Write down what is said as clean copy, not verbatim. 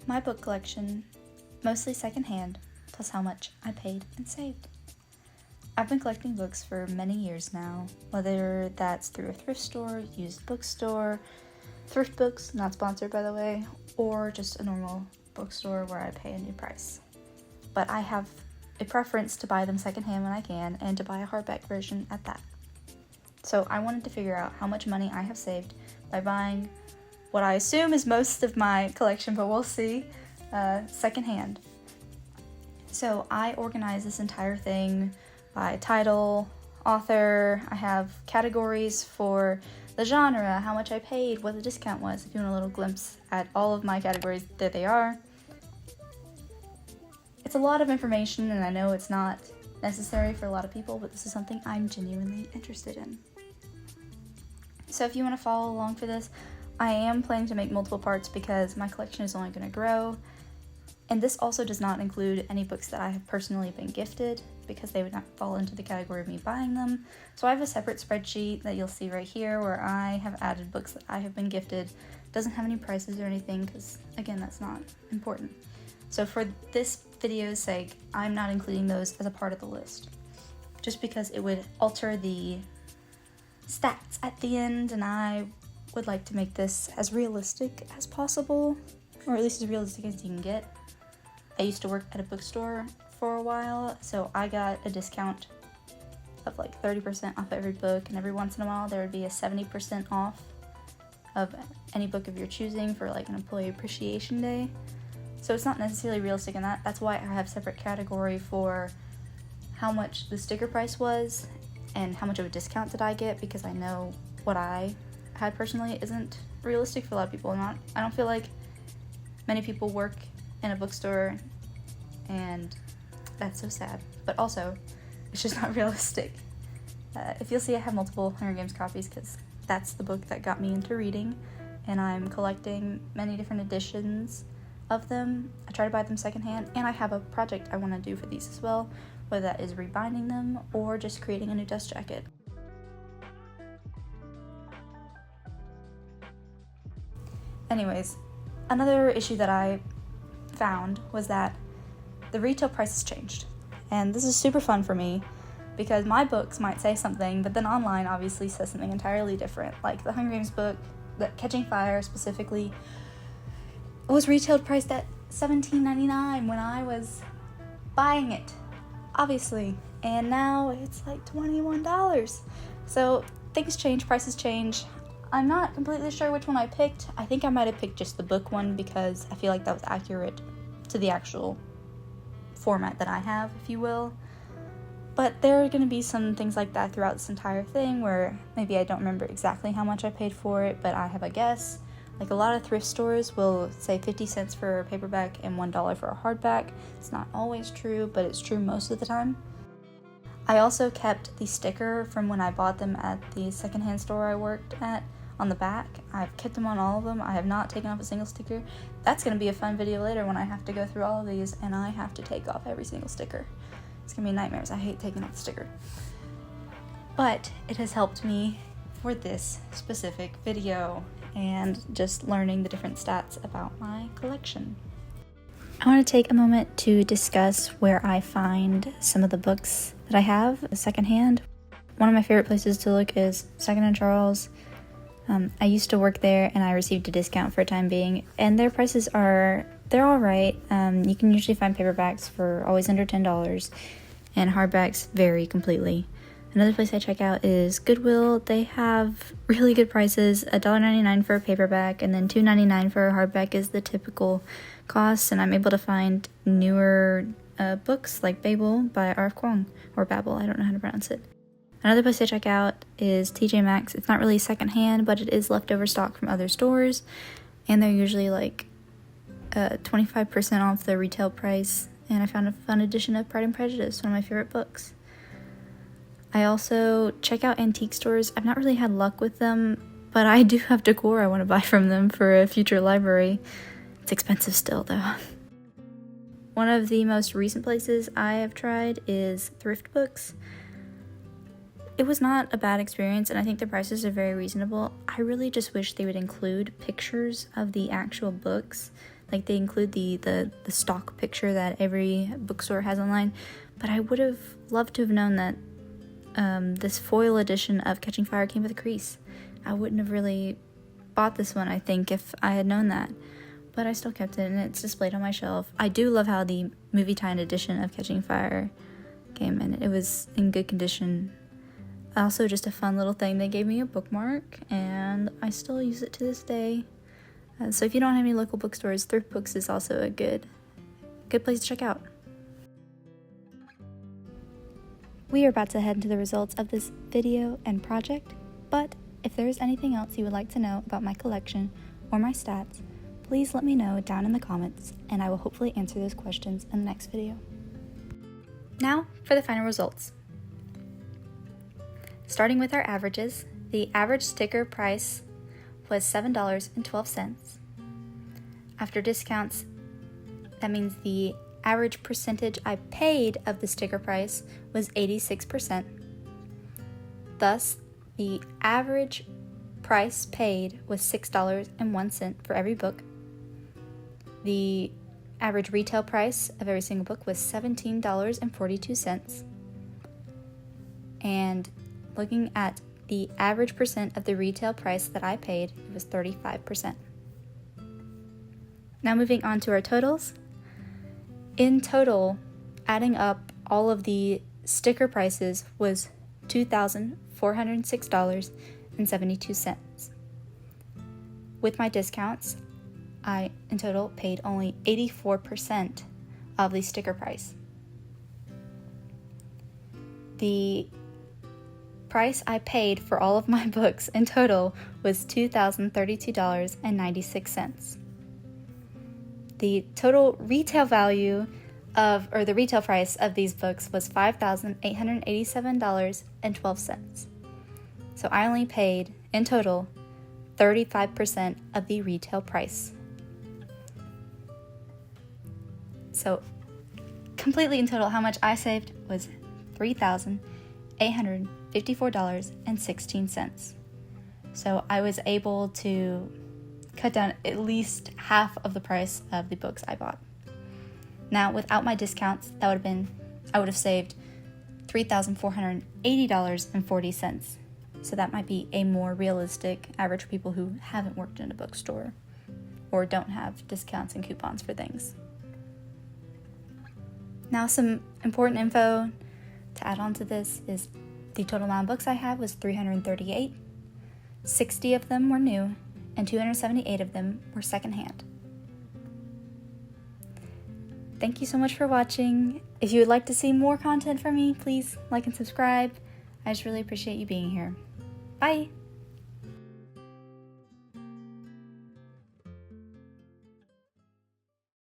my book collection, mostly secondhand, plus how much I paid and saved. I've been collecting books for many years now, whether that's through a thrift store, used bookstore, thrift books, not sponsored by the way, or just a normal bookstore where I pay a new price. But I have a preference to buy them secondhand when I can, and to buy a hardback version at that. So I wanted to figure out how much money I have saved by buying what I assume is most of my collection, but we'll see, secondhand. So I organized this entire thing by title, author. I have categories for the genre, how much I paid, what the discount was. If you want a little glimpse at all of my categories, there they are. It's a lot of information, and I know it's not necessary for a lot of people, but this is something I'm genuinely interested in. So if you want to follow along for this, I am planning to make multiple parts because my collection is only going to grow. And this also does not include any books that I have personally been gifted, because they would not fall into the category of me buying them. So I have a separate spreadsheet that you'll see right here where I have added books that I have been gifted. It doesn't have any prices or anything because, again, that's not important. So for this video's sake, I'm not including those as a part of the list, just because it would alter the stats at the end, and I would like to make this as realistic as possible, or at least as realistic as you can get. I used to work at a bookstore for a while, so I got a discount of like 30% off every book, and every once in a while there would be a 70% off of any book of your choosing for like an employee appreciation day. So it's not necessarily realistic in that. That's why I have a separate category for how much the sticker price was and how much of a discount did I get, because I know what I had personally isn't realistic for a lot of people. I don't feel like many people work in a bookstore, and that's so sad, but also it's just not realistic. If you'll see, I have multiple Hunger Games copies because that's the book that got me into reading, and I'm collecting many different editions of them. I try to buy them secondhand, and I have a project I want to do for these as well, whether that is rebinding them or just creating a new dust jacket. Anyways, another issue that I found was that the retail prices changed, and this is super fun for me because my books might say something, but then online obviously says something entirely different. Like the Hunger Games book, the Catching Fire specifically, was retailed priced at $17.99 when I was buying it, obviously, and now it's like $21. So things change, prices change. I'm not completely sure which one I picked. I think I might have picked just the book one because I feel like that was accurate to the actual format that I have, if you will. But there are going to be some things like that throughout this entire thing where maybe I don't remember exactly how much I paid for it, but I have a guess. Like a lot of thrift stores will say 50 cents for a paperback and $1 for a hardback. It's not always true, but it's true most of the time. I also kept the sticker from when I bought them at the secondhand store I worked at on the back. I've kept them on all of them. I have not taken off a single sticker. That's going to be a fun video later when I have to go through all of these and I have to take off every single sticker. It's going to be nightmares. I hate taking off the sticker. But it has helped me for this specific video and just learning the different stats about my collection. I want to take a moment to discuss where I find some of the books that I have secondhand. One of my favorite places to look is Second & Charles. I used to work there and I received a discount for a time being, and their prices they're alright. You can usually find paperbacks for always under $10, and hardbacks vary completely. Another place I check out is Goodwill. They have really good prices, $1.99 for a paperback, and then $2.99 for a hardback is the typical cost, and I'm able to find newer books like Babel by R.F. Kuang, or Babel, I don't know how to pronounce it. Another place I check out is TJ Maxx. It's not really secondhand, but it is leftover stock from other stores, and they're usually like 25% off the retail price, and I found a fun edition of Pride and Prejudice, one of my favorite books. I also check out antique stores. I've not really had luck with them, but I do have decor I want to buy from them for a future library. It's expensive still, though. One of the most recent places I have tried is Thrift Books. It was not a bad experience, and I think the prices are very reasonable. I really just wish they would include pictures of the actual books. Like, they include the stock picture that every bookstore has online, but I would have loved to have known that this foil edition of Catching Fire came with a crease. I wouldn't have really bought this one, I think, if I had known that. But I still kept it, and it's displayed on my shelf. I do love how the movie tie-in edition of Catching Fire came in. It was in good condition. Also, just a fun little thing. They gave me a bookmark, and I still use it to this day. So if you don't have any local bookstores, Thrift Books is also a good place to check out. We are about to head into the results of this video and project, but if there is anything else you would like to know about my collection or my stats, please let me know down in the comments, and I will hopefully answer those questions in the next video. Now for the final results. Starting with our averages, the average sticker price was $7.12. After discounts, that means the average percentage I paid of the sticker price was 86%. Thus, the average price paid was $6.01 for every book. The average retail price of every single book was $17.42. And looking at the average percent of the retail price that I paid, it was 35%. Now moving on to our totals. In total, adding up all of the sticker prices was $2,406.72. With my discounts, I, in total, paid only 84% of the sticker price. The price I paid for all of my books in total was $2,032.96. The total retail value the retail price of these books was $5,887.12. So I only paid, in total, 35% of the retail price. So, completely in total, how much I saved was $3,854.16. So I was able to cut down at least half of the price of the books I bought. Now, without my discounts, I would have saved $3,480.40. So that might be a more realistic average for people who haven't worked in a bookstore or don't have discounts and coupons for things. Now, some important info to add on to this is the total amount of books I have was 338. 60 of them were new, and 278 of them were secondhand. Thank you so much for watching. If you would like to see more content from me, please like and subscribe. I just really appreciate you being here. Bye!